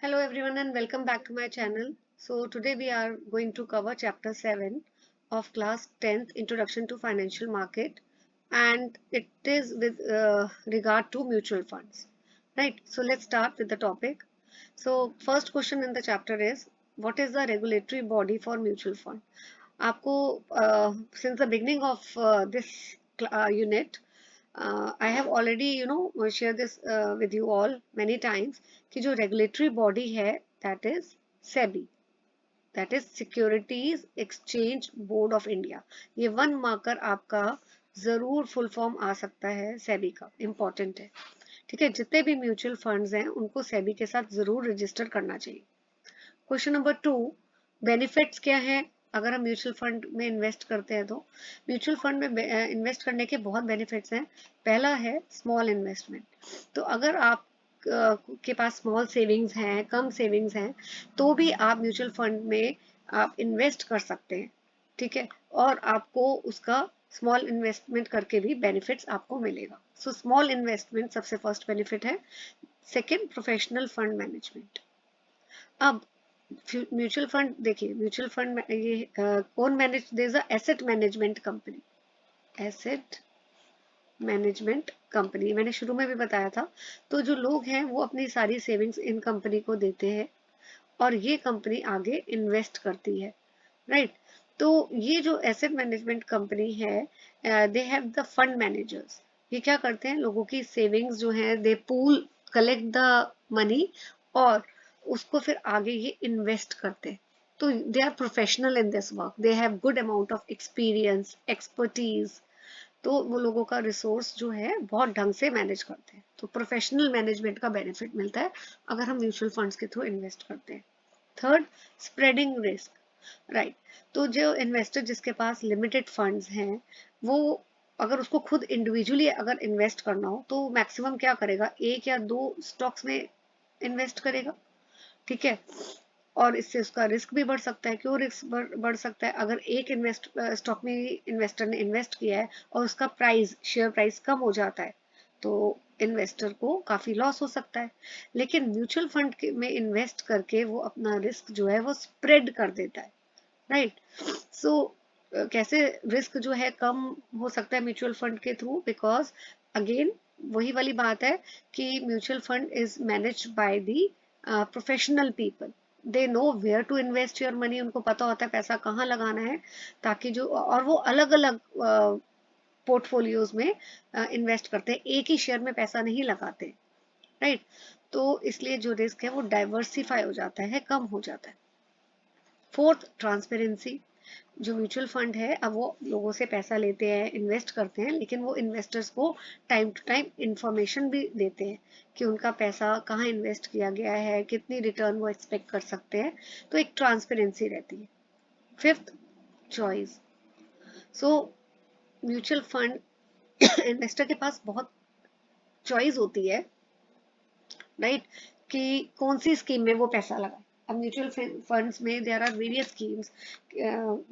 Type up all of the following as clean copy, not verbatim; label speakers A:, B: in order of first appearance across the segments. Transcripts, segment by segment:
A: Hello everyone and welcome back to my channel. So today we are going to cover chapter 7 of class 10th Introduction to Financial Market, and it is with regard to mutual funds. Right, so let's start with the topic. So first question in the chapter is, what is the regulatory body for mutual fund? आपको since the beginning of this unit, I have already shared this with you all many times कि जो regulatory body है that is SEBI, that is Securities Exchange Board of India. ये one marker आपका जरूर full form आ सकता है सेबी का, important है. ठीक है, जितने भी म्यूचुअल फंड्स हैं उनको सेबी के साथ जरूर रजिस्टर करना चाहिए. क्वेश्चन नंबर 2, बेनिफिट्स क्या है अगर हम म्यूचुअल फंड में इन्वेस्ट करते हैं? तो म्यूचुअल फंड में इन्वेस्ट करने के बहुत बेनिफिट्स हैं. पहला है स्मॉल इन्वेस्टमेंट. तो अगर आप के पास स्मॉल सेविंग्स हैं, कम सेविंग्स हैं, तो भी आप म्यूचुअल फंड में आप इन्वेस्ट कर सकते हैं. ठीक है, और आपको उसका स्मॉल इन्वेस्टमेंट करके भी बेनिफिट्स आपको मिलेगा. सो स्मॉल इन्वेस्टमेंट सबसे फर्स्ट बेनिफिट है. Second, professional fund management. अब म्यूचुअल फंड देखिए, म्यूचुअल फंड ये कौन manage, there is a asset management company. Asset management company मैंने शुरू में भी बताया था. तो जो लोग हैं वो अपनी सारी सेविंग्स इन कंपनी को देते हैं और ये कंपनी आगे इन्वेस्ट करती है. राइट, तो ये जो एसेट मैनेजमेंट कंपनी है, they have the fund managers. ये क्या करते हैं, लोगों की सेविंग्स जो है they pool, collect the money और उसको फिर आगे ये इन्वेस्ट करते हैं. तो they are professional in this work, they have good amount of experience, expertise. तो वो लोगों का रिसोर्स जो है बहुत ढंग से मैनेज करते हैं. तो प्रोफेशनल मैनेजमेंट का बेनिफिट मिलता है अगर हम म्यूचुअल फंड्स के थ्रू इन्वेस्ट करते हैं. Third, spreading risk. राइट, तो जो इन्वेस्टर जिसके पास लिमिटेड फंड्स हैं, वो अगर उसको खुद इंडिविजुअली अगर इन्वेस्ट करना हो तो मैक्सिमम क्या करेगा, एक या दो स्टॉक्स में इन्वेस्ट करेगा. ठीक है, और इससे उसका रिस्क भी बढ़ सकता है. क्यों रिस्क बढ़ सकता है? अगर एक स्टॉक में इन्वेस्टर ने इन्वेस्ट किया है और उसका प्राइस, शेयर प्राइस कम हो जाता है तो इन्वेस्टर को काफी लॉस हो सकता है. लेकिन म्यूचुअल फंड में इन्वेस्ट करके वो अपना रिस्क जो है वो स्प्रेड कर देता है. राइट, सो कैसे रिस्क जो है कम हो सकता है म्यूचुअल फंड के थ्रू? बिकॉज अगेन वही वाली बात है कि mutual fund is managed by the professional people. They know where to invest your money. उनको पता होता है पैसा कहाँ लगाना है, ताकि जो, और वो अलग अलग पोर्टफोलियोज में इन्वेस्ट करते हैं, एक ही शेयर में पैसा नहीं लगाते. राइट, तो इसलिए जो रिस्क है वो डाइवर्सिफाई हो जाता है, कम हो जाता है. Fourth, transparency. जो म्यूचुअल फंड है, अब वो लोगों से पैसा लेते हैं, इन्वेस्ट करते हैं, लेकिन वो इन्वेस्टर्स को टाइम टू टाइम इंफॉर्मेशन भी देते हैं कि उनका पैसा कहाँ इन्वेस्ट किया गया है, कितनी रिटर्न वो एक्सपेक्ट कर सकते हैं. तो एक ट्रांसपेरेंसी रहती है. Fifth, choice. So mutual fund investor के पास बहुत चॉइस होती है. राइट, कि कौन सी स्कीम में वो पैसा लगाए. अब म्यूचुअल फंड्स में there are various schemes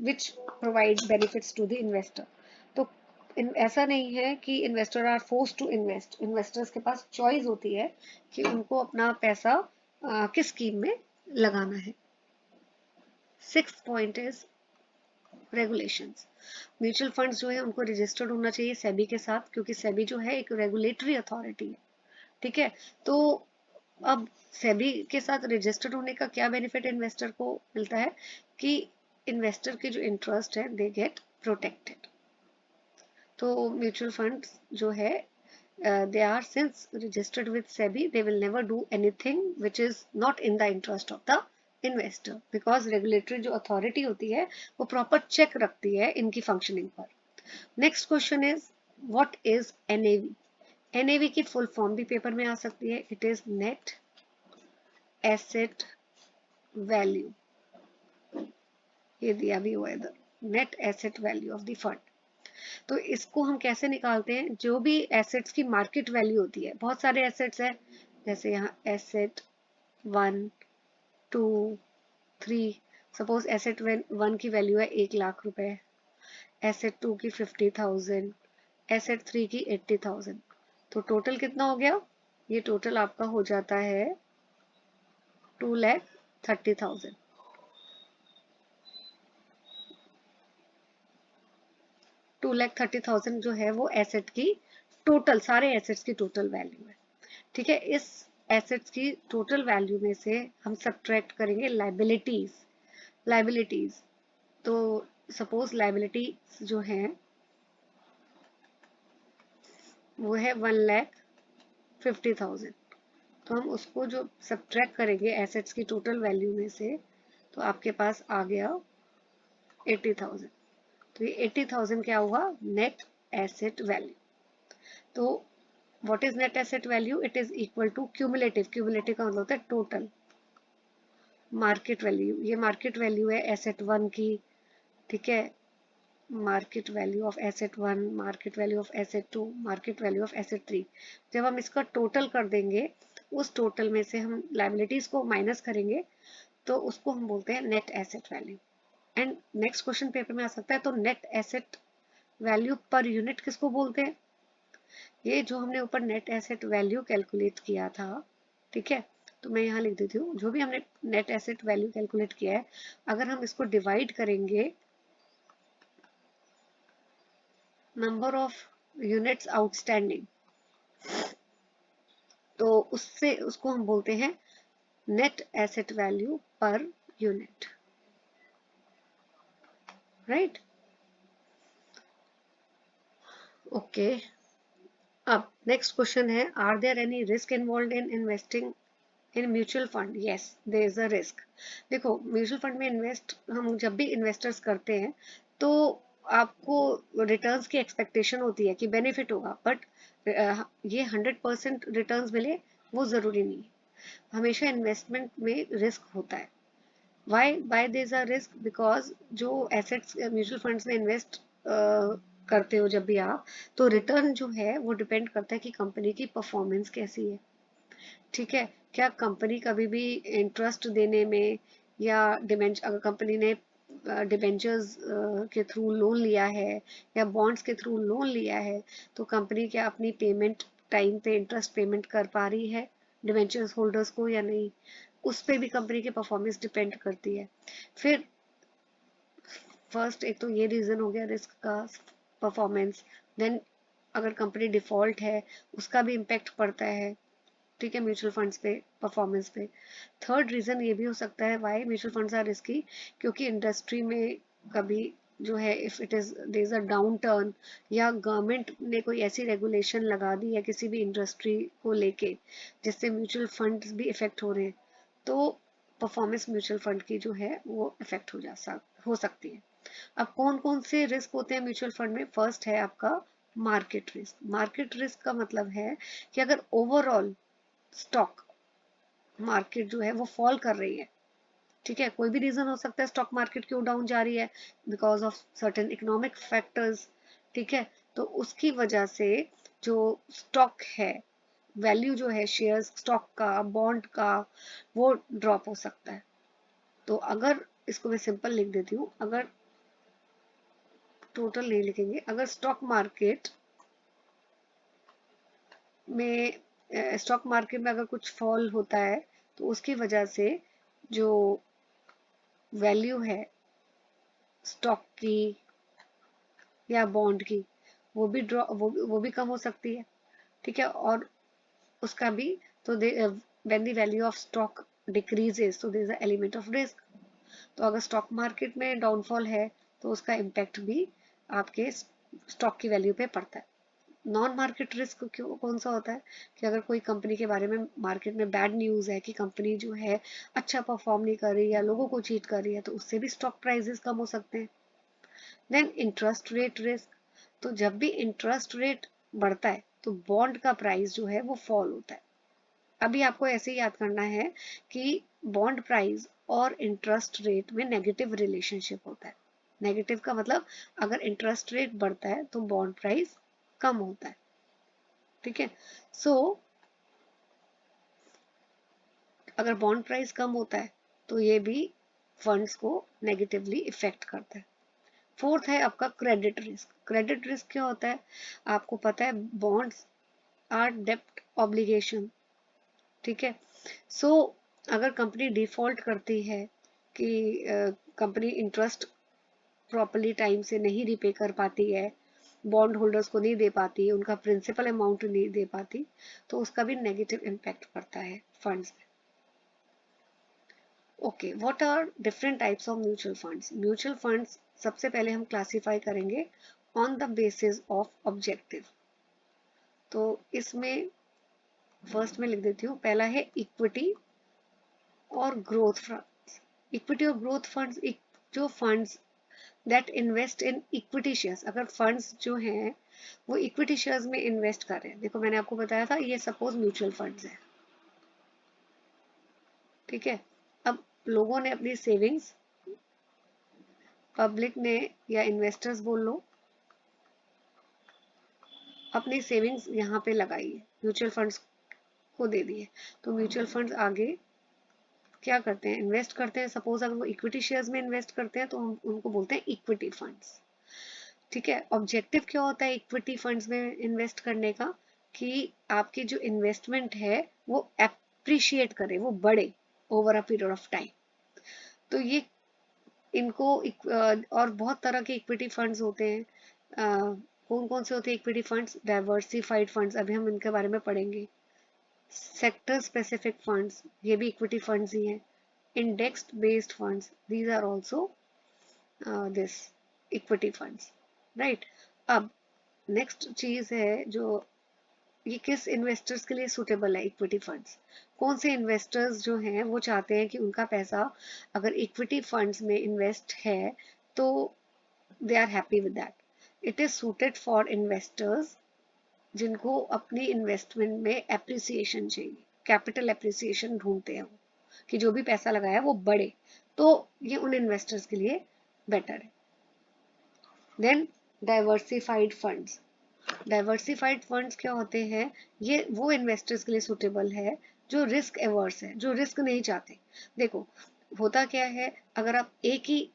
A: which provide benefits to the investor. तो ऐसा नहीं है कि investor are force to invest. Investors के पास चॉइस होती है कि उनको अपना पैसा किस स्कीम में लगाना है. Sixth point is regulations. Mutual funds जो है उनको रजिस्टर्ड होना चाहिए सेबी के साथ, क्योंकि सेबी जो है एक रेगुलेटरी अथॉरिटी है. ठीक है, तो अब सेबी के साथ रजिस्टर्ड होने का क्या बेनिफिट इन्वेस्टर को मिलता है कि इन्वेस्टर के जो इंटरेस्ट है दे गेट प्रोटेक्टेड. तो म्यूचुअल फंड जो है, they are since registered with SEBI, they will never do anything which is not in the interest of the investor, because regulatory जो अथॉरिटी होती है वो प्रॉपर चेक रखती है इनकी फंक्शनिंग पर. Next question is, what is NAV? NAV की full form भी पेपर में आ सकती है. It is net asset value. ये दिया भी हुआ है इधर, net asset value of the fund. तो इसको हम कैसे निकालते हैं? जो भी एसेट्स की मार्केट वैल्यू होती है, बहुत सारे एसेट्स है, जैसे यहाँ एसेट 1, 2, 3. सपोज एसेट 1 की वैल्यू है 1 लाख रुपए, एसेट 2 की 50,000, एसेट 3 की 80,000. तो टोटल कितना हो गया? ये टोटल आपका हो जाता है 2,30,000। 2,30,000 जो है वो एसेट की टोटल, सारे एसेट्स की टोटल वैल्यू है। ठीक है, इस एसेट्स की टोटल वैल्यू में से हम सब्ट्रैक्ट करेंगे लाइबिलिटीज। तो सपोज लाइबिलिटीज जो है वो है 1,50,000। तो हम उसको जो सब्ट्रैक्ट करेंगे एसेट्स की टोटल वैल्यू में से, तो आपके पास आ गया 80,000। तो ये 80,000 क्या हुआ? Net asset value. तो what is net asset value? It is equal to cumulative. Cumulative का मतलब होता है टोटल मार्केट वैल्यू। ये मार्केट वैल्यू है एसेट 1 की। ठीक है, market value of asset 1, market value of asset 2, market value of asset 3। जब हम इसका टोटल कर देंगे, उस टोटल में से हम लायबिलिटीज को माइनस करेंगे, तो उसको हम बोलते हैं net asset value. And next question paper में आ सकता है, तो net asset value per unit किसको बोलते हैं? ये जो हमने ऊपर नेट एसेट वैल्यू कैलकुलेट किया था, ठीक है, तो मैं यहाँ लिख देती हूँ, जो भी हमने नेट एसेट वैल्यू कैलकुलेट किया है, अगर हम इसको डिवाइड करेंगे नंबर ऑफ यूनिट्स आउटस्टैंडिंग, तो उससे उसको हम बोलते हैं net asset value per unit, right? Okay, अब नेक्स्ट क्वेश्चन है, are there any risk involve in investing in mutual fund? Yes, there is a risk. देखो, म्यूचुअल फंड में इन्वेस्ट हम जब भी इन्वेस्टर्स करते हैं, तो आपको रिटर्न्स की एक्सपेक्टेशन होती है कि बेनिफिट होगा, बट ये 100% रिटर्न्स मिले वो ज़रूरी नहीं है। हमेशा इन्वेस्टमेंट में रिस्क होता है। Why there is a risk? Because जो एसेट्स म्यूचुअल फंड्स में इन्वेस्ट करते हो जब भी आप, तो रिटर्न जो है वो डिपेंड करता है कि कंपनी की परफॉर्मेंस कैसी है। ठीक है, क्या कंपनी कभी भी इंटरेस्ट देने में या अगर कंपनी ने डिबेंचर्स के थ्रू लोन लिया है या बॉन्ड्स के थ्रू लोन लिया है, तो कंपनी क्या अपनी पेमेंट टाइम पे इंटरेस्ट पेमेंट कर पा रही है डिबेंचर्स होल्डर्स को या नहीं? उस पे भी कंपनी की परफॉर्मेंस डिपेंड करती है। फिर फर्स्ट एक तो ये रीजन हो गया रिस्क का, परफॉर्मेंस। देन अगर कंपनी डिफॉल्ट है, उसका भी इम्पेक्ट पड़ता है, ठीक है, म्यूचुअल फंड्स पे, परफॉर्मेंस पे। थर्ड रीजन ये भी हो सकता है why mutual funds are risky, क्योंकि इंडस्ट्री में कभी जो है if it is there is a down turn, या गवर्नमेंट ने कोई ऐसी रेगुलेशन लगा दी है किसी भी इंडस्ट्री को लेके जिससे म्यूचुअल फंड्स भी इफेक्ट हो रहे हैं, तो परफॉर्मेंस म्यूचुअल फंड की जो है वो इफेक्ट हो सकती है। अब कौन कौन से रिस्क होते हैं म्यूचुअल फंड में? फर्स्ट है आपका मार्केट रिस्क। मार्केट रिस्क का मतलब है कि अगर ओवरऑल स्टॉक मार्केट जो है वो फॉल कर रही है, ठीक है, कोई भी रीजन हो सकता है स्टॉक मार्केट क्यों डाउन जा रही है, because of certain economic factors, ठीक है, तो उसकी वजह से जो स्टॉक है, वैल्यू जो है शेयर स्टॉक का, बॉन्ड का, वो ड्रॉप हो सकता है। तो अगर इसको मैं सिंपल लिख देती हूँ, अगर टोटल नहीं लिखेंगे, अगर स्टॉक मार्केट में अगर कुछ फॉल होता है, तो उसकी वजह से जो वैल्यू है स्टॉक की या बॉन्ड की, वो भी कम हो सकती है, ठीक है, और उसका भी, तो when the value of stock decreases, तो there is a element of risk. तो अगर स्टॉक मार्केट में डाउनफॉल है, तो उसका इम्पैक्ट भी आपके स्टॉक की वैल्यू पे पड़ता है। नॉन मार्केट रिस्क कौन सा होता है कि अगर कोई कंपनी के बारे में मार्केट में बैड न्यूज़ है कि कंपनी जो है अच्छा परफॉर्म नहीं कर रही या लोगों को चीट कर रही है, तो उससे भी स्टॉक प्राइसेस कम हो सकते हैं। देन इंटरेस्ट रेट रिस्क, तो जब भी इंटरेस्ट रेट बढ़ता है, तो बॉन्ड का प्राइस जो है वो फॉल होता है। अभी आपको ऐसे ही याद करना है कि बॉन्ड प्राइस और इंटरेस्ट रेट में नेगेटिव रिलेशनशिप होता है। नेगेटिव का मतलब अगर इंटरेस्ट रेट बढ़ता है तो बॉन्ड प्राइस कम होता है, ठीक है। सो अगर बॉन्ड प्राइस कम होता है, तो ये भी फंड्स को नेगेटिवली इफेक्ट करता है। फोर्थ है आपका क्रेडिट रिस्क। क्रेडिट रिस्क क्या होता है? आपको पता है बॉन्ड्स आर डेप्ट ऑब्लिगेशन, ठीक है। सो अगर कंपनी डिफॉल्ट करती है कि कंपनी इंटरेस्ट प्रॉपरली टाइम से नहीं रिपे कर पाती है, बॉन्ड होल्डर्स को नहीं दे पाती, उनका प्रिंसिपल अमाउंट नहीं दे पाती, तो उसका भी नेगेटिव इम्पैक्ट पड़ता है फंड्स में। Okay, what are different types of mutual funds? Mutual funds सबसे पहले हम क्लासिफाई करेंगे on the basis of objective. तो इसमें फर्स्ट में लिख देती हूँ, पहला है इक्विटी और ग्रोथ फंड्स। इक्विटी और ग्रोथ फंड्स, जो funds that invest in equity shares, अगर फंड्स जो हैं वो इक्विटी शेयर्स में इन्वेस्ट कर रहे हैं। देखो मैंने आपको बताया था ये सपोज म्यूचुअल फंड्स है, ठीक है। अब लोगों ने अपनी सेविंग्स, पब्लिक ने या इन्वेस्टर्स बोल लो, अपनी सेविंग्स यहाँ पे लगाई है, म्यूचुअल फंड्स को दे दी है। तो म्यूचुअल फंड्स आगे क्या करते हैं, इन्वेस्ट करते हैं। सपोज अगर वो इक्विटी शेयर्स में इन्वेस्ट करते हैं तो हम उनको बोलते हैं इक्विटी फंड्स, ठीक है। ऑब्जेक्टिव क्या होता है इक्विटी फंड्स में इन्वेस्ट करने का, कि आपकी जो इन्वेस्टमेंट है वो एप्रिशिएट करे, वो बढ़े over a period of time. तो ये इनको और बहुत तरह के इक्विटी फंड्स होते हैं। कौन कौन से होते हैं इक्विटी फंड्स? डाइवर्सिफाइड फंड्स, अभी हम इनके बारे में पढ़ेंगे। सेक्टर स्पेसिफिक फंड्स, ये भी इक्विटी फंड्स ही हैं। Index based funds, these are also this equity funds, right. अब नेक्स्ट चीज है जो, ये किस इन्वेस्टर्स के लिए सुटेबल है इक्विटी फंड्स? कौन से इन्वेस्टर्स जो हैं वो चाहते हैं कि उनका पैसा अगर इक्विटी फंड्स में इन्वेस्ट है तो they are happy with that. It is suited for investors जिनको अपनी इन्वेस्टमेंट में एप्रिसिएशन चाहिए, कैपिटल एप्रिसिएशन ढूंढते हैं वो, कि जो भी पैसा लगाया वो बढ़े, तो ये उन इन्वेस्टर्स के लिए बेटर है। Then diversified funds, diversified funds क्या होते हैं? ये वो इन्वेस्टर्स के लिए सुटेबल है जो रिस्क एवर्स है, जो रिस्क नहीं चाहते। देखो होता क्या है, अगर आप एक ही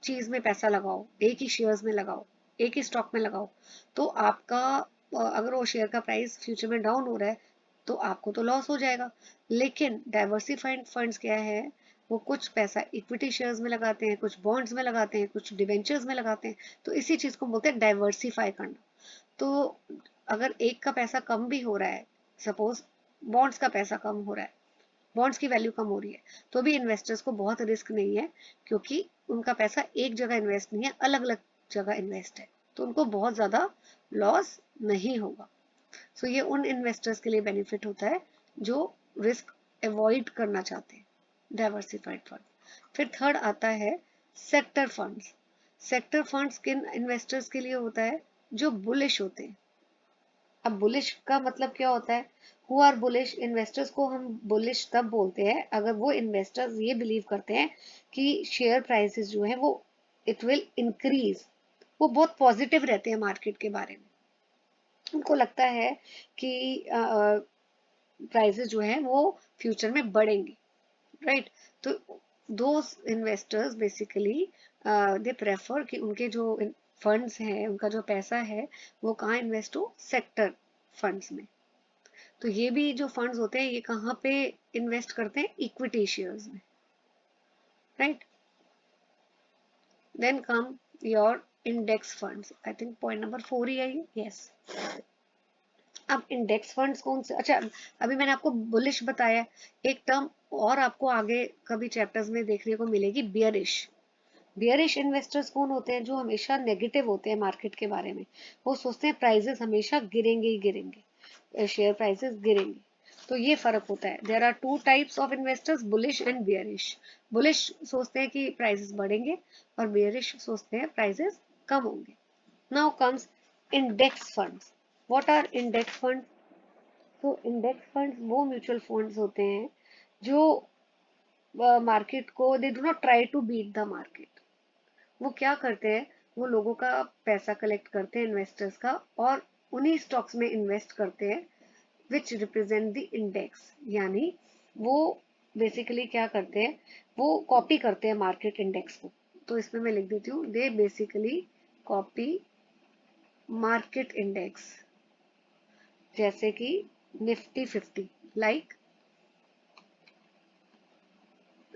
A: चीज में पैसा लगाओ, एक ही शेयर्स में लगाओ, एक ही स्टॉक में लगाओ, तो आपका अगर वो शेयर का प्राइस फ्यूचर में डाउन हो रहा है तो आपको तो लॉस हो जाएगा। लेकिन डाइवर्सिफाइड फंड्स क्या है, वो कुछ पैसा इक्विटी शेयर्स में लगाते हैं, कुछ बॉन्ड्स में लगाते हैं, कुछ डिवेंचर्स में लगाते हैं। तो इसी चीज को बोलते हैं डाइवर्सिफाई करना। तो अगर एक का पैसा कम भी हो रहा है, सपोज बॉन्ड्स का पैसा कम हो रहा है, बॉन्ड्स की वैल्यू कम हो रही है, तो भी इन्वेस्टर्स को बहुत रिस्क नहीं है, क्योंकि उनका पैसा एक जगह इन्वेस्ट नहीं है, अलग अलग जगह इन्वेस्ट है, तो उनको बहुत ज्यादा लॉस नहीं होगा। सो ये उन इन्वेस्टर्स के लिए बेनिफिट होता है जो रिस्क अवॉइड करना चाहते हैं, डाइवर्सिफाइड फंड। फिर थर्ड आता है सेक्टर फंड्स। सेक्टर फंड्स किन इन्वेस्टर्स के लिए होता है? जो बुलिश होते हैं। अब बुलिश का मतलब क्या होता है? हु आर बुलिश इन्वेस्टर्स को हम बुलिश तब बोलते हैं अगर वो इन्वेस्टर्स ये बिलीव करते हैं कि शेयर प्राइसेस जो है वो इट विल इंक्रीज, वो बहुत पॉजिटिव रहते हैं मार्केट के बारे में। उनको लगता है कि प्राइसेस जो है वो फ्यूचर में बढ़ेंगे, राइट। तो those investors basically they prefer कि उनके जो फंड्स हैं, उनका जो पैसा है वो कहाँ इन्वेस्ट हो? सेक्टर फंड्स में। तो ये भी जो फंड्स होते हैं ये कहाँ पे इन्वेस्ट करते हैं? इक्विटी शेयर्स में, right. Then come your index funds, I think point number 4 ही है ये, यस। अब इंडेक्स फंड्स कौन से? अच्छा, अभी मैंने आपको बुलिश बताया, एक टर्म और आपको आगे कभी चैप्टर्स में देखने को मिलेगी, बियरिश। बियरिश इन्वेस्टर्स कौन होते हैं? जो हमेशा नेगेटिव होते हैं मार्केट के बारे में, वो सोचते हैं प्राइसेस हमेशा गिरेंगे ही गिरेंगे, शेयर प्राइसेस गिरेंगे। तो ये फर्क होता है। There are two types of investors, bullish and bearish. Bullish सोचते हैं कि प्राइसेस बढ़ेंगे और बियरिश सोचते हैं प्राइसेस कम होंगे। Now comes index funds. What are index funds? तो इंडेक्स फंड्स वो म्यूचुअल फंड्स होते हैं जो मार्केट को, they do not try to beat the market. वो क्या करते हैं, वो लोगों का पैसा कलेक्ट करते हैं, इन्वेस्टर्स का, और उन्हीं स्टॉक्स में इन्वेस्ट करते हैं विच रिप्रेजेंट द इंडेक्स। यानी वो बेसिकली क्या करते हैं, वो कॉपी करते हैं मार्केट इंडेक्स को। तो इसमें मैं लिख देती हूँ, they basically copy market index, जैसे कि निफ्टी 50, लाइक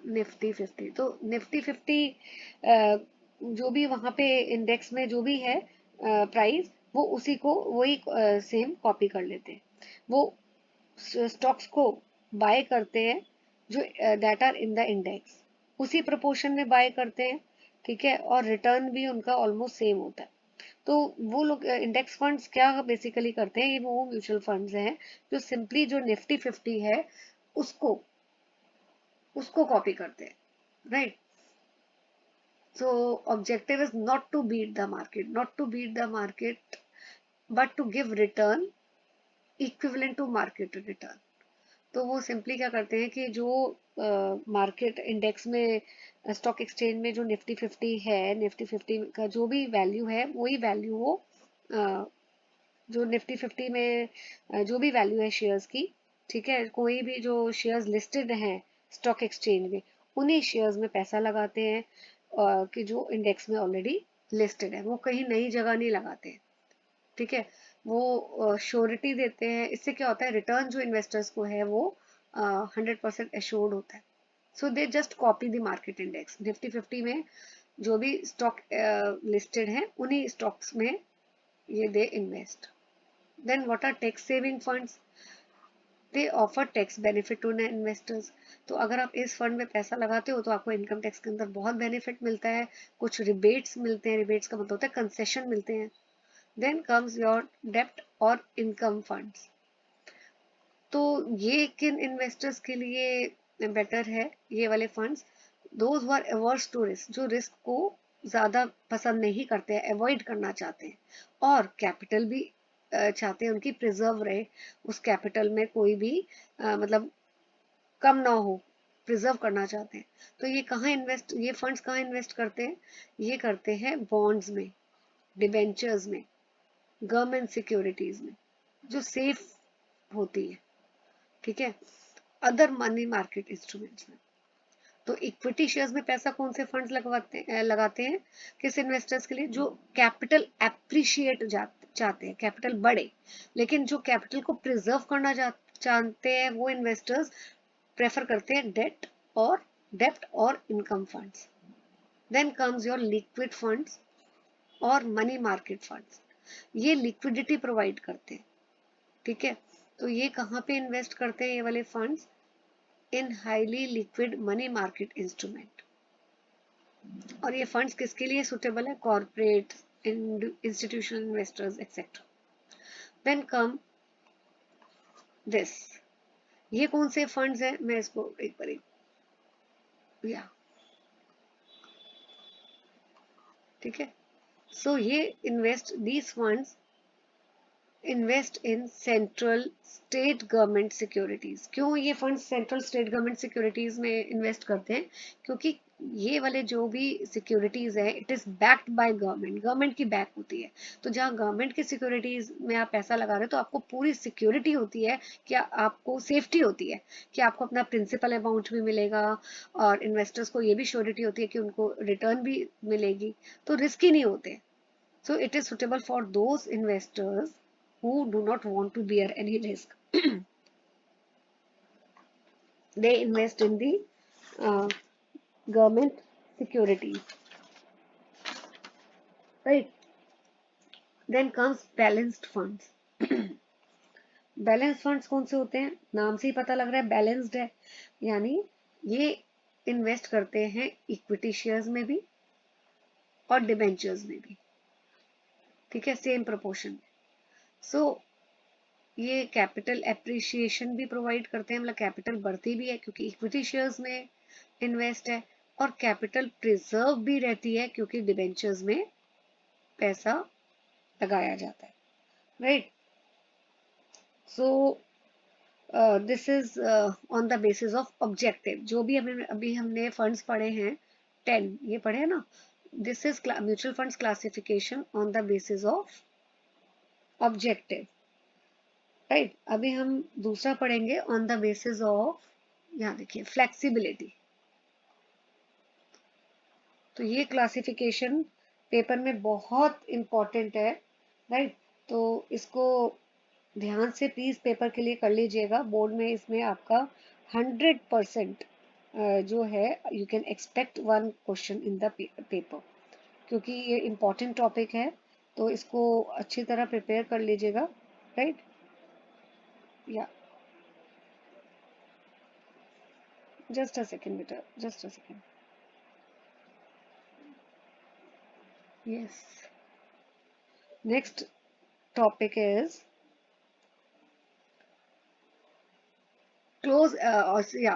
A: निफ्टी 50, तो निफ्टी 50 जो भी वहां पे इंडेक्स में जो भी है प्राइस, वो उसी को वही सेम कॉपी कर लेते हैं। वो स्टॉक्स को बाय करते हैं जो that are in the index, उसी प्रोपोर्शन में बाय करते हैं। ठीक है, और रिटर्न भी उनका ऑलमोस्ट सेम होता है। तो वो लोग इंडेक्स फंड्स क्या बेसिकली करते हैं, ये वो म्यूचुअल फंड्स हैं जो सिंपली जो निफ्टी 50 है उसको उसको कॉपी करते हैं, right. So objective is not to beat the market, not to beat the market, but to give return equivalent to market return. तो वो सिंपली क्या करते हैं कि जो मार्केट इंडेक्स में स्टॉक एक्सचेंज में जो निफ्टी 50 है, निफ्टी 50 का जो भी वैल्यू है वही वैल्यू वो अ, जो निफ्टी 50 में जो भी वैल्यू है शेयर्स की, ठीक है, कोई भी जो शेयर्स लिस्टेड हैं स्टॉक एक्सचेंज में, उन्हीं शेयर्स में पैसा लगाते हैं कि जो इंडेक्स में ऑलरेडी लिस्टेड है, वो कहीं नई जगह नहीं लगाते हैं। ठीक है, वो श्योरिटी देते हैं। इससे क्या होता है, रिटर्न जो इन्वेस्टर्स को है वो 100% एश्योर्ड होता है। So they just copy the market index. Nifty 50 में जो भी स्टॉक लिस्टेड है उन्हीं स्टॉक्स में ये they invest. Then what are tax saving funds? They offer tax benefit to investors. तो अगर आप इस फंड में पैसा लगाते हो तो आपको इनकम टैक्स के अंदर बहुत बेनिफिट मिलता है, कुछ रिबेट्स मिलते हैं, रिबेट्स का मतलब होता है कंसेशन मिलते हैं। देन कम्स योर डेप्ट और इनकम फंड्स। तो ये किन इन्वेस्टर्स के लिए बेटर है, ये वाले funds? Those who are averse to risk, जो रिस्क को ज्यादा पसंद नहीं करते हैं, अवॉइड करना चाहते हैं, और कैपिटल भी चाहते हैं उनकी प्रिजर्व रहे, उस कैपिटल में कोई भी मतलब कम ना हो, प्रिजर्व करना चाहते हैं। तो ये कहाँ इन्वेस्ट, ये फंड्स कहाँ इन्वेस्ट करते हैं? ये करते हैं बॉन्ड्स में, डिबेंचर्स में, गवर्नमेंट सिक्योरिटीज में, जो सेफ होती है। ठीक है, अदर मनी मार्केट इंस्ट्रूमेंट्स में। तो इक्विटी शेयर्स में पैसा कौन से फंड्स लगाते हैं? किस इन्वेस्टर्स के लिए? जो कैपिटल एप्रिशिएट चाहते हैं, कैपिटल बढ़े, लेकिन जो कैपिटल को प्रिजर्व करना चाहते हैं, वो इन्वेस्टर्स प्रेफर करते हैं डेप्ट और income funds. Then comes your liquid funds और मनी मार्केट फंड्स। ये लिक्विडिटी प्रोवाइड करते हैं। ठीक है, तो ये कहाँ पे इन्वेस्ट करते हैं ये वाले funds? In highly liquid money market instrument. और ये फंड्स किसके लिए सुटेबल है? Corporate, institutional investors etcetera. Then come this, ये कौन से फंड्स हैं? मैं इसको एक बार या ठीक है, सो ये invest, these funds invest in central state government securities. क्यों ये funds central state government securities में इन्वेस्ट करते हैं? क्योंकि ये वाले जो भी सिक्योरिटीज है, it is backed by government, government की बैक होती है। तो जहाँ गवर्नमेंट की सिक्योरिटीज में आप पैसा लगा रहे हो तो आपको पूरी सिक्योरिटी होती है कि आपको सेफ्टी होती है कि आपको अपना प्रिंसिपल अमाउंट भी मिलेगा, और इन्वेस्टर्स को ये भी श्योरिटी होती है कि उनको रिटर्न भी मिलेगी, तो रिस्क ही नहीं होते। So it is suitable for those investors who do not want to bear any risk. They invest in the uh, government securities, right? Then comes balanced funds. Balance funds कौन से होते हैं? नाम से ही पता लग रहा है बैलेंस्ड है, यानी ये इन्वेस्ट करते हैं इक्विटी शेयर्स में भी और डिबेंचर्स में भी। ठीक है, सेम प्रोपोर्शन में। सो ये कैपिटल एप्रिसिएशन भी प्रोवाइड करते हैं, मतलब कैपिटल बढ़ती भी है क्योंकि इक्विटी शेयर्स में इन्वेस्ट है, और कैपिटल प्रिजर्व भी रहती है क्योंकि डिबेंचर्स में पैसा लगाया जाता है, right. So this is on the basis of objective. जो भी अभी हमने फंड्स पढ़े हैं 10, ये पढ़े हैं ना, this is mutual funds classification on the basis of objective, right. अभी हम दूसरा पढ़ेंगे ऑन द बेसिस ऑफ, यहाँ देखिए, फ्लेक्सिबिलिटी। तो ये क्लासिफिकेशन पेपर में बहुत इंपॉर्टेंट है, राइट। तो इसको ध्यान से प्लीज पेपर के लिए कर लीजिएगा, बोर्ड में इसमें आपका 100% जो है you can expect one question in the paper, क्योंकि ये इम्पोर्टेंट टॉपिक है, तो इसको अच्छी तरह प्रिपेयर कर लीजिएगा, राइट। या जस्ट अ सेकेंड बेटा, just a second. Yes, next topic is close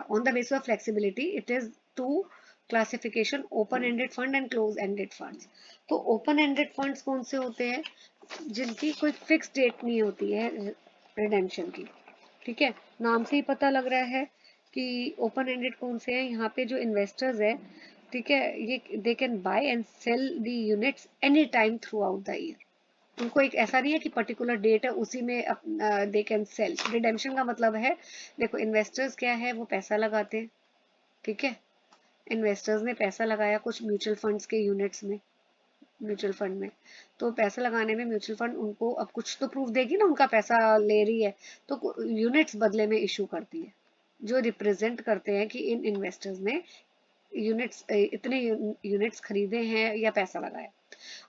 A: on the basis of flexibility it is two classification, open ended fund and close ended funds। तो open ended funds कौन से होते हैं? जिनकी कोई fix date नहीं होती है रिडेम्पशन की, ठीक है। नाम से ही पता लग रहा है कि ओपन एंडेड कौन से हैं। यहाँ पे जो इन्वेस्टर्स है, ठीक है, ये they can buy and sell the units any time throughout the year. उनको एक ऐसा नहीं है कि पर्टिकुलर डेट है उसी में दे कैन सेल। रिडेम्पशन का मतलब है, देखो इन्वेस्टर्स क्या है, वो पैसा लगाते हैं, ठीक है। इन्वेस्टर्स ने पैसा लगाया कुछ म्यूचुअल फंड्स के यूनिट्स में, म्यूचुअल फंड में, तो पैसा लगाने में म्यूचुअल फंड उनको अब कुछ तो प्रूफ देगी ना, उनका पैसा ले रही है, तो यूनिट्स बदले में इशू करती है, जो रिप्रेजेंट करते हैं कि इन इन्वेस्टर्स ने यूनिट्स इतने यूनिट्स खरीदे हैं या पैसा लगाया।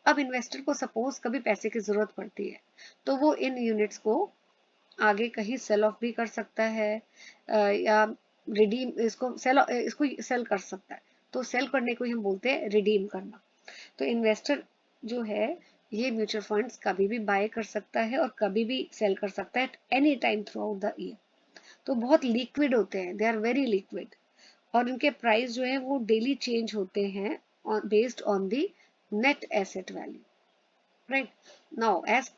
A: अब इन्वेस्टर को सपोज कभी पैसे की जरूरत पड़ती है, तो वो इन यूनिट्स को आगे कहीं सेल ऑफ भी कर सकता है, या रिडीम इसको सेल कर सकता है। तो सेल करने को ही हम बोलते हैं रिडीम करना। तो इन्वेस्टर जो है, ये म्यूचुअल फंड्स कभी भी बाय कर सकता है और कभी भी सेल कर सकता है any time throughout the year. तो बहुत लिक्विड होते हैं, दे आर वेरी लिक्विड, और इनके प्राइस जो है वो डेली चेंज होते हैं based on the net asset value, right. Now as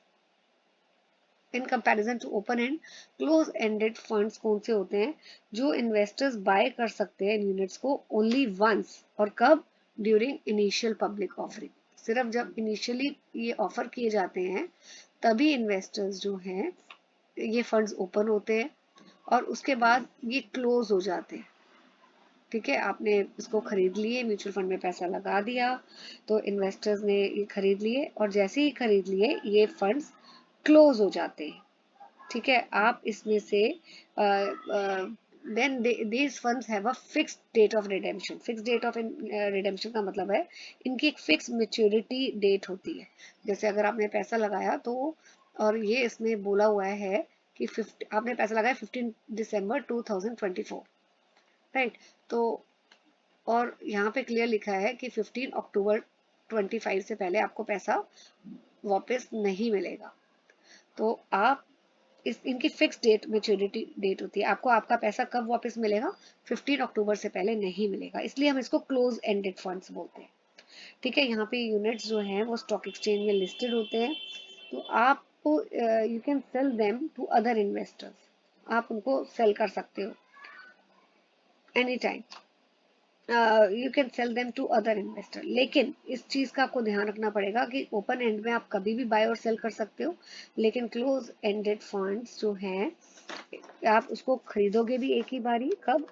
A: in comparison to open end, close ended funds कौन से होते हैं? जो इन्वेस्टर्स बाय कर सकते हैं इन यूनिट्स को ओनली वंस, और कब? During initial public offering. सिर्फ जब इनिशियली ये ऑफर किए जाते हैं तभी इन्वेस्टर्स जो हैं, ये फंड्स ओपन होते हैं और उसके बाद ये क्लोज हो जाते हैं, ठीक है। आपने इसको खरीद लिए, म्यूचुअल फंड में पैसा लगा दिया, तो इन्वेस्टर्स ने ये खरीद लिए, और जैसे ही खरीद लिए ये फंड्स क्लोज हो जाते हैं, ठीक है। आप इसमें से then these funds have a fixed date of redemption. Fix date of redemption का मतलब है इनकी एक फिक्स मेच्योरिटी डेट होती है। जैसे अगर आपने पैसा लगाया तो, और ये इसमें बोला हुआ है कि 50 आपने पैसा लगाया 15 दिसंबर 2024, राइट। तो और यहाँ पे क्लियर लिखा है कि 15 अक्टूबर 25 से पहले आपको पैसा वापस नहीं मिलेगा। तो आप इनकी फिक्स डेट मेच्योरिटी डेट होती है, आपको आपका पैसा कब वापस मिलेगा? 15 अक्टूबर से पहले नहीं मिलेगा, इसलिए हम इसको क्लोज एंडेड फंड्स बोलते हैं, ठीक है। यहाँ पे यूनिट्स जो हैं वो स्टॉक एक्सचेंज में लिस्टेड होते हैं, तो आपको you can sell them to other investors, आप उनको सेल कर सकते हो any time, you can sell them to other investor. लेकिन इस चीज का आपको ध्यान रखना पड़ेगा कि ओपन एंड में आप कभी भी बाय और सेल कर सकते हो, लेकिन क्लोज एंडेड फंड्स जो हैं, आप उसको खरीदोगे भी एक ही बारी, कब?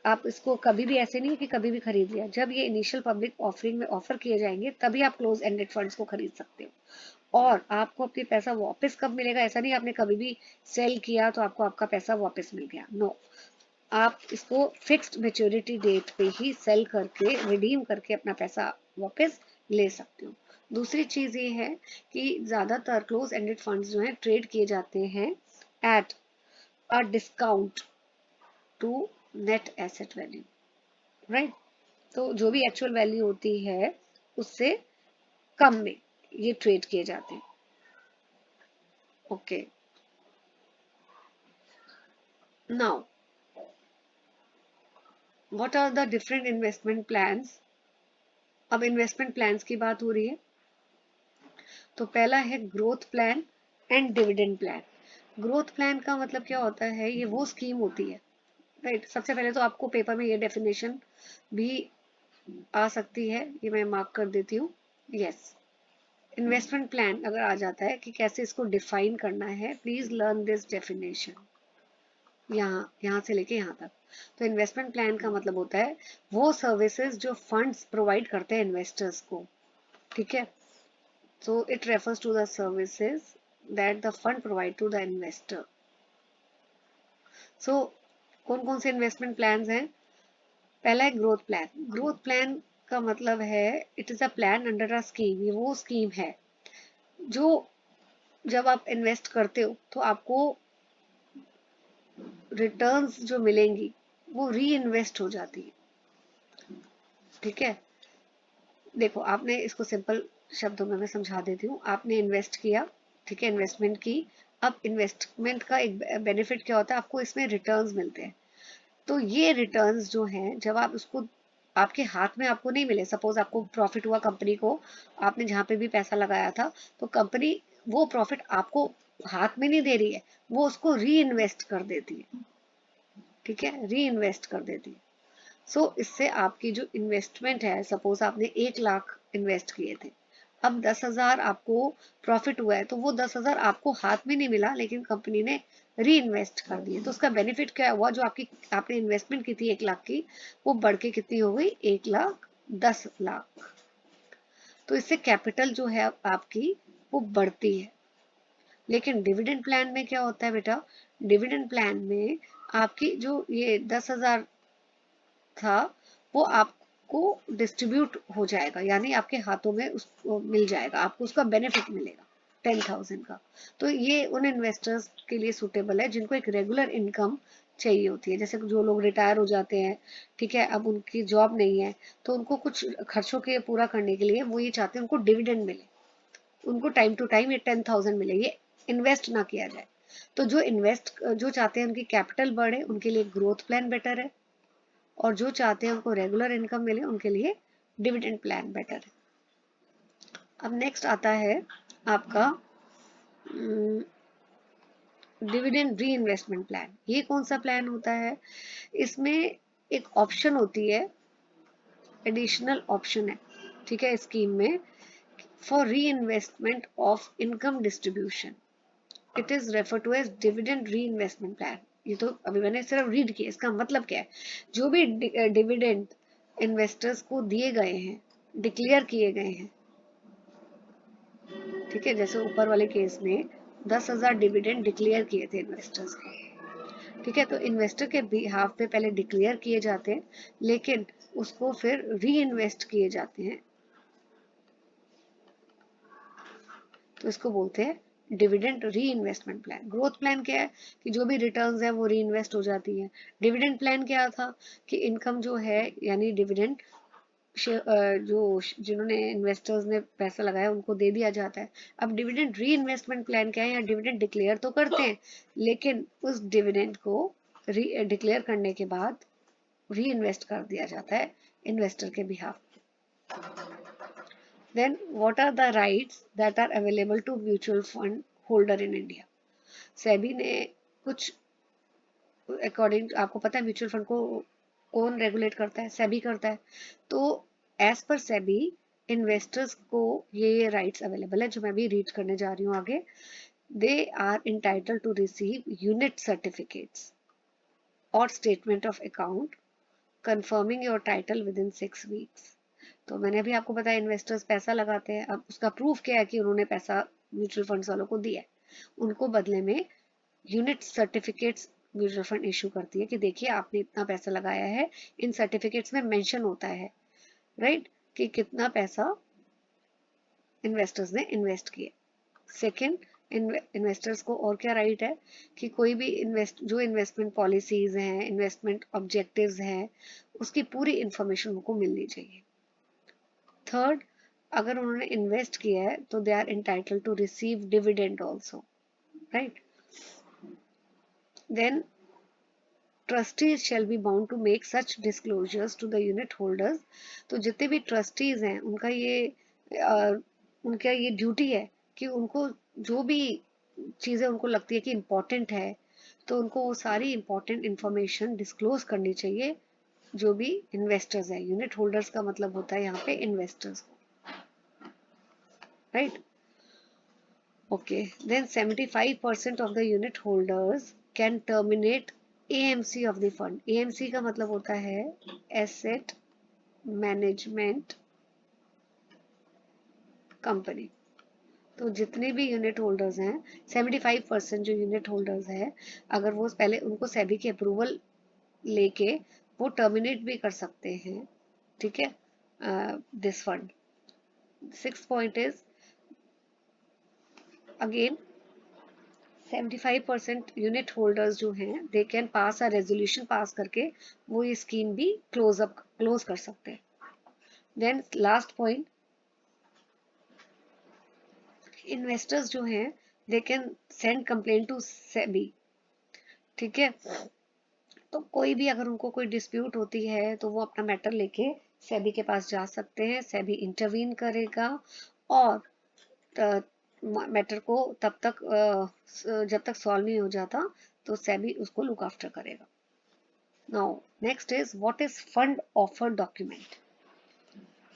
A: आप इसको कभी भी ऐसे नहीं कि कभी भी खरीद लिया, जब ये इनिशियल पब्लिक ऑफरिंग में ऑफर किए जाएंगे तभी आप क्लोज एंडेड फंड्स को खरीद सकते हो। और आपको अपने पैसा वापस कब मिलेगा? ऐसा नहीं आपने कभी भी सेल किया तो आपको आपका पैसा वापस मिल गया, नो। आप इसको फिक्स्ड मेच्योरिटी डेट पे ही सेल करके रिडीम करके अपना पैसा वापस ले सकते हो। दूसरी चीज ये है कि ज्यादातर क्लोज एंडेड फंड्स जो हैं ट्रेड किए जाते हैं at a discount to net asset value, right. तो जो भी एक्चुअल वैल्यू होती है उससे कम में ये ट्रेड किए जाते हैं, okay. Now what are the different investment plans? अब इन्वेस्टमेंट प्लान्स की बात हो रही है, तो पहला है growth plan and dividend plan. Growth plan का मतलब क्या होता है? ये वो स्कीम होती है, राइट। सबसे पहले तो आपको पेपर में ये डेफिनेशन भी आ सकती है, ये मैं मार्क कर देती हूँ, यस। इन्वेस्टमेंट प्लान अगर आ जाता है कि कैसे इसको डिफाइन करना है, प्लीज लर्न दिस डेफिनेशन, यहाँ से लेके यहाँ तक। तो इन्वेस्टमेंट प्लान का मतलब होता है वो सर्विसेज जो फंड्स प्रोवाइड करते हैं इन्वेस्टर्स को, ठीक है। So it refers to the services that the fund provide to the investor. So कौन कौन से इन्वेस्टमेंट प्लान्स हैं? पहला है ग्रोथ प्लान। ग्रोथ प्लान का मतलब है it is a plan under a scheme. ये वो स्कीम है जो जब आप इन्वेस्ट करते हो तो आपको रिटर्न्स जो मिलेंगी वो री इन्वेस्ट हो जाती है। ठीक है, देखो आपने इसको सिंपल शब्दों में मैं समझा देती हूँ। आपने इन्वेस्ट किया, ठीक है, इन्वेस्टमेंट की। अब इन्वेस्टमेंट का एक बेनिफिट क्या होता है, आपको इसमें रिटर्न्स मिलते हैं। तो ये रिटर्न्स जो हैं जब आप उसको आपके हाथ में आपको नहीं मिले, सपोज आपको प्रॉफिट हुआ कंपनी को, आपने जहाँ पे भी पैसा लगाया था तो कंपनी वो प्रॉफिट आपको हाथ में नहीं दे रही है, वो उसको री इन्वेस्ट कर देती है। ठीक है, री इन्वेस्ट कर देती है। इससे आपकी जो इन्वेस्टमेंट है, सपोज आपने 1 लाख इन्वेस्ट किए थे, अब 10,000 आपको प्रॉफिट हुआ है, तो वो 10,000 आपको हाथ में नहीं मिला लेकिन कंपनी ने री इन्वेस्ट कर दिए। तो उसका बेनिफिट क्या हुआ, जो आपने इन्वेस्टमेंट की थी 1 लाख की, वो बढ़ के कितनी हो गई, 1,10,00,000। तो इससे कैपिटल जो है आपकी वो बढ़ती है। लेकिन डिविडेंड प्लान में क्या होता है बेटा, डिविडेंड प्लान में आपकी जो ये 10,000 था वो आपको डिस्ट्रीब्यूट हो जाएगा, यानी आपके हाथों में उसको मिल जाएगा, आपको उसका बेनिफिट मिलेगा 10,000 का। तो ये उन इन्वेस्टर्स के लिए सूटेबल है जिनको एक रेगुलर इनकम चाहिए होती है। जैसे जो लोग रिटायर हो जाते हैं, ठीक है, अब उनकी जॉब नहीं है, तो उनको कुछ खर्चों के पूरा करने के लिए वो ये चाहते हैं उनको डिविडेंड मिले, उनको टाइम टू टाइम ये 10,000 मिले, ये इन्वेस्ट ना किया जाए। तो जो चाहते हैं उनकी कैपिटल बढ़े, उनके लिए ग्रोथ प्लान बेटर है, और जो चाहते हैं उनको रेगुलर इनकम मिले उनके लिए डिविडेंड प्लान बेटर है। अब नेक्स्ट आता है आपका डिविडेंड री इन्वेस्टमेंट प्लान। ये कौन सा प्लान होता है, इसमें एक ऑप्शन होती है, एडिशनल ऑप्शन है, ठीक है, स्कीम में, for reinvestment of income distribution, it is refer to as dividend reinvestment plan. ये तो अभी मैंने सिर्फ रीड किया, इसका मतलब क्या है, जो भी डिविडेंड इन्वेस्टर्स को दिए गए हैं, डिक्लेयर किए गए हैं, ठीक है, जैसे ऊपर वाले केस में 10,000 डिविडेंड डिक्लेयर किए थे इन्वेस्टर्स को, ठीक है, तो इन्वेस्टर के बिहाफ पे पहले डिक्लेयर किए जाते हैं, लेकिन उसको फिर री इन्वेस्ट किए जाते हैं, तो इसको बोलते हैं dividend reinvestment plan. Growth plan क्या है कि जो भी रिटर्न्स है वो री इन्वेस्ट हो जाती है। डिविडेंड प्लान क्या था कि इनकम जो है यानी डिविडेंड जो जिन्होंने इन्वेस्टर्स ने पैसा लगाया उनको दे दिया जाता है। अब डिविडेंड री इन्वेस्टमेंट प्लान क्या है, यहाँ डिविडेंड डिक्लेयर तो करते हैं लेकिन उस डिविडेंड को डिक्लेयर करने के बाद री इन्वेस्ट कर दिया जाता है इन्वेस्टर के behalf. Then what are the rights that are available to mutual fund holder in India? SEBI ने कुछ अकॉर्डिंग, आपको पता है म्यूचुअल फंड को कौन रेगुलेट करता है, सेबी करता है। तो एज पर सेबी इन्वेस्टर्स को ये राइट्स अवेलेबल है जो मैं भी रीड करने जा रही हूँ आगे। They are entitled to receive unit certificates और statement of account confirming your title within 6 weeks. तो मैंने अभी आपको बताया इन्वेस्टर्स पैसा लगाते हैं, अब उसका प्रूफ क्या है कि उन्होंने पैसा म्यूचुअल फंड्स वालों को दिया है, उनको बदले में unit certificates mutual fund issue करती है कि देखिए आपने इतना पैसा लगाया है। इन सर्टिफिकेट्स में मेंशन होता है, राइट, कि कितना पैसा इन्वेस्टर्स ने इन्वेस्ट किया। सेकंड, इन्वेस्टर्स को और क्या राइट है कि कोई भी जो इन्वेस्टमेंट पॉलिसीज हैं, इन्वेस्टमेंट ऑब्जेक्टिव्स हैं, उसकी पूरी इंफॉर्मेशन उनको मिलनी चाहिए। थर्ड, अगर उन्होंने इन्वेस्ट किया है तो they are entitle to receive dividend also, right. Then trustees shall be bound to make such disclosures to the unit holders। तो जितने भी ट्रस्टीज हैं उनका ये ड्यूटी है कि उनको जो भी चीजें उनको लगती है कि इम्पोर्टेंट है तो उनको वो सारी इम्पोर्टेंट इंफॉर्मेशन डिस्क्लोज करनी चाहिए जो भी इन्वेस्टर्स है। यूनिट होल्डर्स का मतलब होता है यहाँ पे इन्वेस्टर्स को, right. Okay, then 75% of the unit holders can terminate AMC of the fund. AMC का मतलब होता है एसेट मैनेजमेंट कंपनी। तो जितने भी यूनिट होल्डर्स हैं, 75% जो यूनिट होल्डर्स हैं, अगर वो पहले उनको सेबी की अप्रूवल लेके वो टर्मिनेट भी कर सकते हैं, ठीक है, this fund. 6th point is again 75% unit holders जो हैं they can pass a resolution pass करके वो ये स्कीम भी क्लोज कर सकते हैं। देन लास्ट पॉइंट, इन्वेस्टर्स जो हैं they can send complaint to SEBI, ठीक है। तो कोई भी अगर उनको कोई डिस्प्यूट होती है तो वो अपना मैटर लेके सेबी के पास जा सकते हैं, सेबी इंटरवीन करेगा और मैटर को तब तक जब तक सॉल्व नहीं हो जाता तो सेबी उसको लुक आफ्टर करेगा। Now next is what is fund offer document.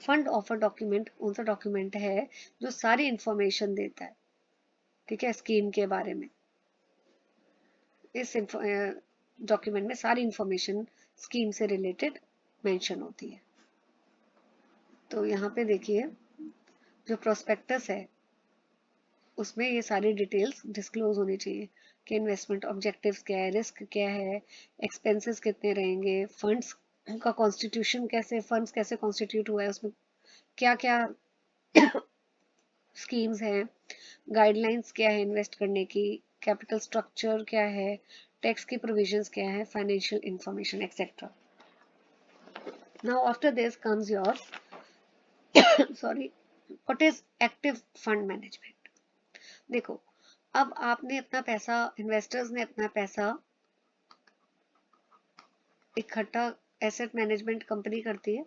A: Fund offer document कौन सा डॉक्यूमेंट है जो सारी इंफॉर्मेशन देता है, ठीक है, स्कीम के बारे में। इस डॉक्यूमेंट में सारी इंफॉर्मेशन स्कीम से रिलेटेड मेंशन होती है। तो यहाँ पे देखिए जो प्रोस्पेक्टस है उसमें ये सारी डिटेल्स डिस्क्लोज होनी चाहिए कि इन्वेस्टमेंट ऑब्जेक्टिव्स क्या है, रिस्क क्या है, एक्सपेंसेस कितने रहेंगे, फंड्स का कॉन्स्टिट्यूशन कैसे, फंड्स कैसे कॉन्स्टिट्यूट हुआ है, उसमें क्या क्या स्कीम्स हैं, गाइडलाइंस क्या है इन्वेस्ट करने की, कैपिटल स्ट्रक्चर क्या है, टैक्स की प्रोविजंस क्या है, financial information etcetera. Now after this comes your sorry what is active fund management. देखो अब आपने अपना पैसा, इन्वेस्टर्स ने अपना पैसा इकट्ठा एसेट मैनेजमेंट कंपनी करती है,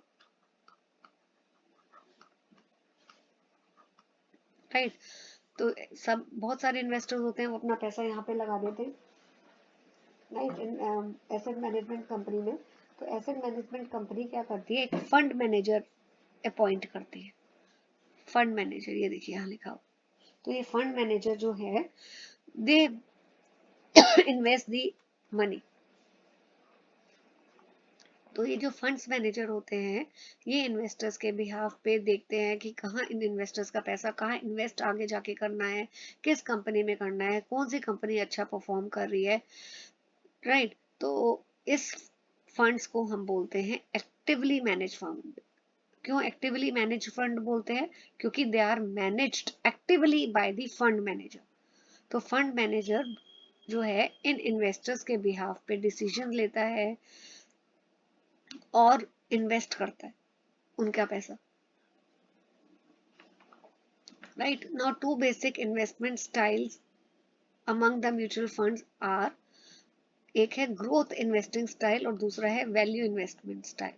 A: राइट। तो सब बहुत सारे इन्वेस्टर्स होते हैं वो अपना पैसा यहाँ पे लगा देते हैं, right, in asset management company में। तो एसेट मैनेजमेंट कंपनी क्या करती है, एक फंड मैनेजर अपॉइंट करती है। फंड मैनेजर ये देखिए यहाँ लिखा हो। तो ये फंड मैनेजर जो है दे इन्वेस्ट दी मनी। तो ये जो फंड्स मैनेजर होते हैं ये इन्वेस्टर्स के बिहाफ पे देखते हैं कि कहाँ इन इन्वेस्टर्स का पैसा कहाँ इन्वेस्ट आगे जाके करना है, किस कंपनी में करना है, कौन सी कंपनी अच्छा परफॉर्म कर रही है, राइट। तो इस फंड्स को हम बोलते हैं एक्टिवली मैनेज फंड। क्यों एक्टिवली मैनेज फंड बोलते हैं, क्योंकि they are managed actively by the fund manager. तो फंड मैनेजर जो है इन इन्वेस्टर्स के बिहाफ पे डिसीजन लेता है और इन्वेस्ट करता है उनका पैसा, right. Now two basic investment styles among the mutual funds are, एक है ग्रोथ इन्वेस्टिंग स्टाइल और दूसरा है वैल्यू इन्वेस्टमेंट स्टाइल।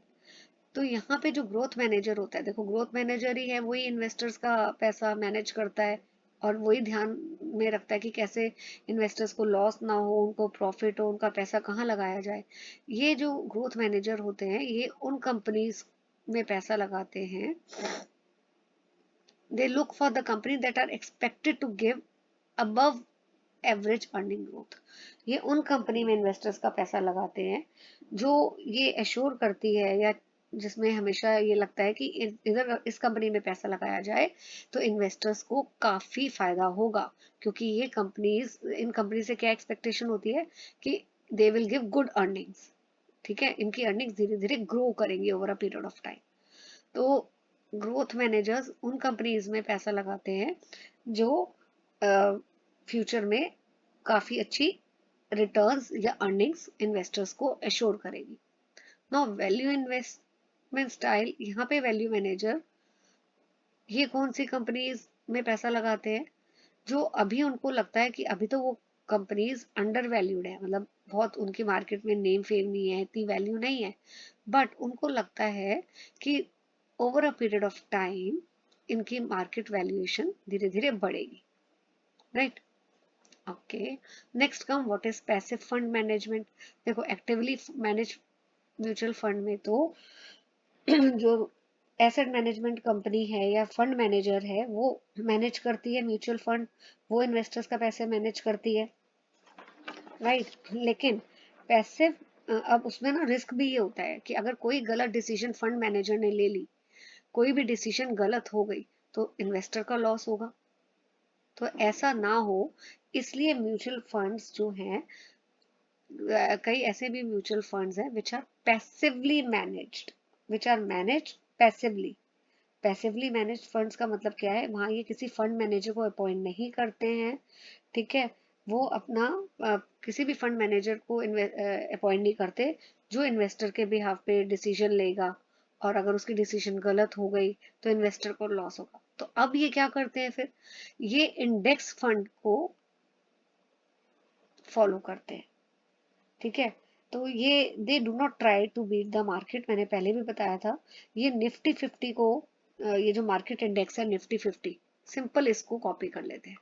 A: तो यहाँ पे जो ग्रोथ मैनेजर होता है, देखो ग्रोथ मैनेजर ही है वही इन्वेस्टर्स का पैसा मैनेज करता है और वही ध्यान में रखता है कि कैसे इन्वेस्टर्स को लॉस ना हो, उनको प्रॉफिट हो, उनका पैसा कहाँ लगाया जाए। ये जो ग्रोथ मैनेजर होते हैं ये उन कंपनीज में पैसा लगाते हैं, they look for the company that are expected to give above average earning growth. ये उन कंपनी में इन्वेस्टर्स का पैसा लगाते हैं जो ये एश्योर करती है या जिसमें हमेशा ये लगता है कि इधर इस कंपनी में पैसा लगाया जाए तो इन्वेस्टर्स को काफी फायदा होगा, क्योंकि ये कंपनीज, इन कंपनी से क्या एक्सपेक्टेशन होती है कि they will give good earnings, ठीक है, इनकी अर्निंग्स धीरे धीरे ग्रो करेंगी over a period of time. तो ग्रोथ मैनेजर्स उन कंपनीज में पैसा लगाते हैं जो फ्यूचर में काफी अच्छी रिटर्न्स या अर्निंग्स इन्वेस्टर्स को एश्योर करेगी। नाउ वैल्यू इन्वेस्टमेंट स्टाइल, यहाँ पे वैल्यू मैनेजर ये कौन सी कंपनीज में पैसा लगाते हैं जो अभी उनको लगता है कि अभी तो वो कंपनीज अंडर वैल्यूड है, मतलब बहुत उनकी मार्केट में नेम फेम नहीं है, इतनी वैल्यू नहीं है, बट उनको लगता है कि over a period of time इनकी मार्केट वैल्यूएशन धीरे धीरे बढ़ेगी, right. Okay, next come what is passive fund management. देखो एक्टिवली मैनेज म्यूचुअल फंड में तो जो एसेट मैनेजमेंट कंपनी है या फंड मैनेजर है वो मैनेज करती है म्यूचुअल फंड, वो इन्वेस्टर्स का पैसे मैनेज करती है, राइट। लेकिन पैसिव अब उसमें ना रिस्क भी ये होता है कि अगर कोई गलत डिसीजन फंड मैनेजर ने ले ली, कोई भी डिसीजन गलत हो गई तो इन्वेस्टर का लॉस होगा। तो ऐसा ना हो इसलिए म्यूचुअल फंड्स जो हैं कई ऐसे भी म्यूचुअल फंड्स हैं which are passively managed, which are managed passively. Passively managed funds का मतलब क्या है, वहाँ ये किसी फंड मैनेजर को अपॉइंट नहीं करते हैं, ठीक है। वो अपना किसी भी फंड मैनेजर को अपॉइंट नहीं करते जो इन्वेस्टर के बिहाफ पे डिसीजन लेगा, और अगर उसकी डिसीजन गलत हो गई तो इन्वेस्टर को लॉस होगा। तो अब ये क्या करते हैं फिर, ये इंडेक्स फंड को फॉलो करते हैं, ठीक है। तो ये they do not try to beat the market, मैंने पहले भी बताया था। ये निफ्टी 50 को ये जो मार्केट इंडेक्स है निफ्टी 50, सिंपल इसको कॉपी कर लेते हैं।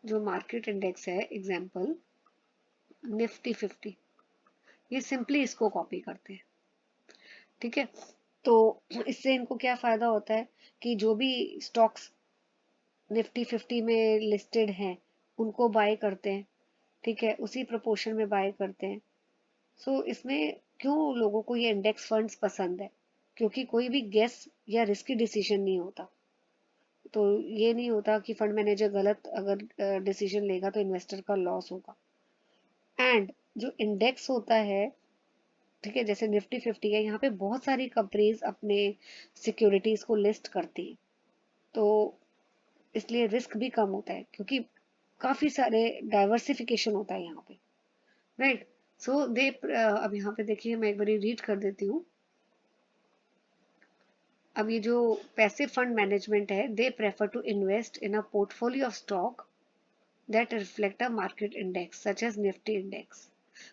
A: जो मार्केट इंडेक्स है एग्जांपल निफ्टी 50, ये सिंपली इसको कॉपी करते हैं, ठीक है। तो इससे इनको क्या फायदा होता है कि जो भी स्टॉक्स निफ्टी 50 में लिस्टेड हैं उनको बाय करते हैं, ठीक है, उसी प्रोपोर्शन में बाय करते हैं। सो इसमें क्यों लोगों को ये इंडेक्स फंड्स पसंद है, क्योंकि कोई भी गेस या रिस्की डिसीजन नहीं होता। तो ये नहीं होता कि फंड मैनेजर गलत अगर डिसीजन लेगा तो इन्वेस्टर का लॉस होगा। एंड जो इंडेक्स होता है, ठीक है, जैसे निफ्टी 50 है, यहाँ पे बहुत सारी कंपनीज अपने सिक्योरिटीज को लिस्ट करती हैं, तो इसलिए रिस्क भी कम होता है क्योंकि काफी सारे डाइवर्सिफिकेशन होता है यहाँ पे, राइट। सो दे अब यहाँ पे देखिए मैं एक बार रीड कर देती हूँ। अब ये जो पैसिव फंड मैनेजमेंट है, they prefer to invest in a portfolio of stock that reflect a market index such as Nifty index.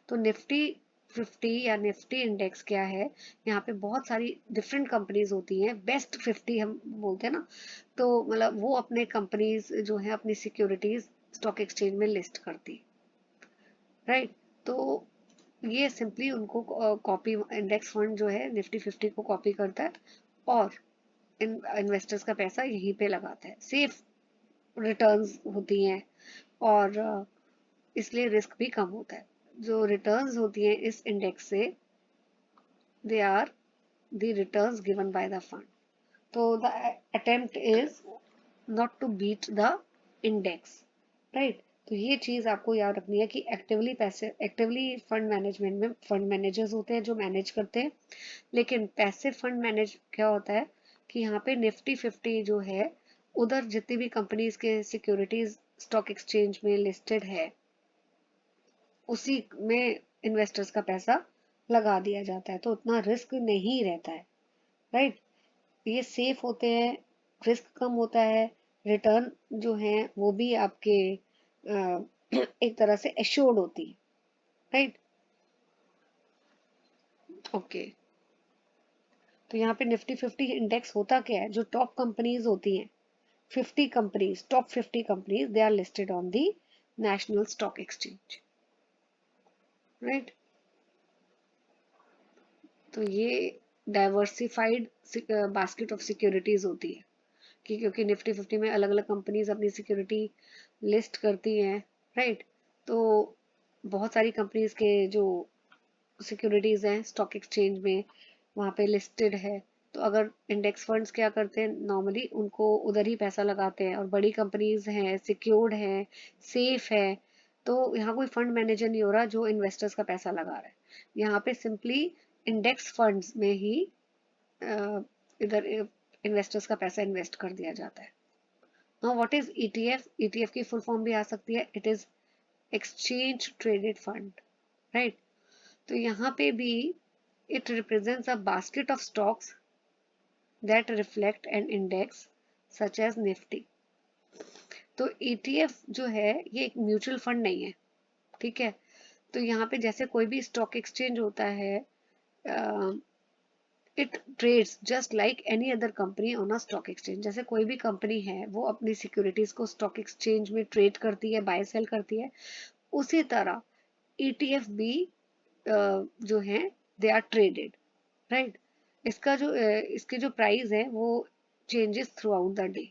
A: तो निफ्टी 50 या निफ्टी इंडेक्स क्या है, यहाँ पे बहुत सारी डिफरेंट कंपनीज होती हैं, बेस्ट 50 हम बोलते हैं ना, तो मतलब वो अपने कंपनीज जो है अपनी सिक्योरिटीज स्टॉक एक्सचेंज में लिस्ट करती, राइट। तो ये सिंपली उनको कॉपी, इंडेक्स फंड जो है निफ्टी 50 को कॉपी करता है और इन्वेस्टर्स का पैसा यहीं पे लगाता है, सेफ रिटर्न्स होती हैं, और इसलिए रिस्क भी कम होता है। जो रिटर्न्स होती हैं इस इंडेक्स से, they are the returns given by the fund. तो the attempt is not to beat the index, right. तो ये चीज आपको याद रखनी है कि एक्टिवली फंड मैनेजमेंट में फंड मैनेजर्स होते हैं जो मैनेज करते हैं, लेकिन पैसिव फंड मैनेज क्या होता है कि यहाँ पे निफ्टी 50 जो है, उधर जितनी भी कंपनीज के सिक्योरिटीज स्टॉक एक्सचेंज में लिस्टेड है उसी में इन्वेस्टर्स का पैसा लगा दिया जाता है, तो उतना रिस्क नहीं रहता है, राइट। ये सेफ होते हैं, रिस्क कम होता है, रिटर्न जो है वो भी आपके एक तरह से एश्योर्ड होती है, राइट। ओके, तो यहाँ पे निफ्टी 50 इंडेक्स होता क्या है, जो टॉप कंपनीज होती हैं 50 companies, top 50 companies, they are listed on the national stock exchange, right. तो ये डाइवर्सिफाइड बास्केट ऑफ सिक्योरिटीज होती है कि क्योंकि निफ्टी 50 में अलग अलग कंपनीज अपनी सिक्योरिटी लिस्ट करती हैं, राइट। तो बहुत सारी कंपनीज के जो सिक्योरिटीज हैं स्टॉक एक्सचेंज में वहाँ पे लिस्टेड है। तो अगर इंडेक्स फंड्स क्या करते हैं, नॉर्मली उनको उधर ही पैसा लगाते हैं, और बड़ी कंपनीज हैं, सिक्योर्ड हैं, सेफ है, तो यहाँ कोई फंड मैनेजर नहीं हो रहा जो इन्वेस्टर्स का पैसा लगा रहा है। यहाँ पे सिंपली इंडेक्स फंड्स में ही इधर इन्वेस्टर्स का पैसा इन्वेस्ट कर दिया जाता है। Now what is ETF, ETF की फुल फॉर्म भी आ सकती है, it is exchange traded fund, right. तो यहाँ पे भी it represents a basket of stocks that reflect an index such as Nifty। तो ETF जो है ये एक म्यूचुअल फंड नहीं है, ठीक है। तो यहाँ पे जैसे कोई भी स्टॉक एक्सचेंज होता है, it trades just like any other company on a stock exchange. जैसे कोई भी कंपनी है वो अपनी सिक्योरिटीज को स्टॉक एक्सचेंज में ट्रेड करती है, बाय सेल करती है, उसी तरह ETF भी जो है दे आर ट्रेडेड, राइट। इसके जो प्राइस है वो changes through out the day.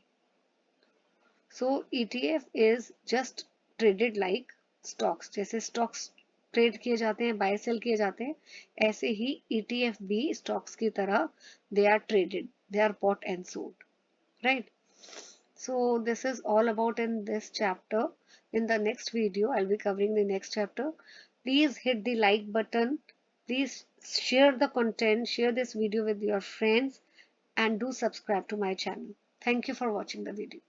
A: So ETF is just traded like stocks, जैसे स्टॉक्स ट्रेड किए जाते हैं, बाय सेल किए जाते हैं, ऐसे ही ETF भी स्टॉक्स की तरह they are traded, they are bought and sold, right. So this is all about in this chapter in the next video. I'll be covering the next chapter. Please hit the like button. Please share the content, share this video with your friends, and do subscribe to my channel. Thank you for watching the video.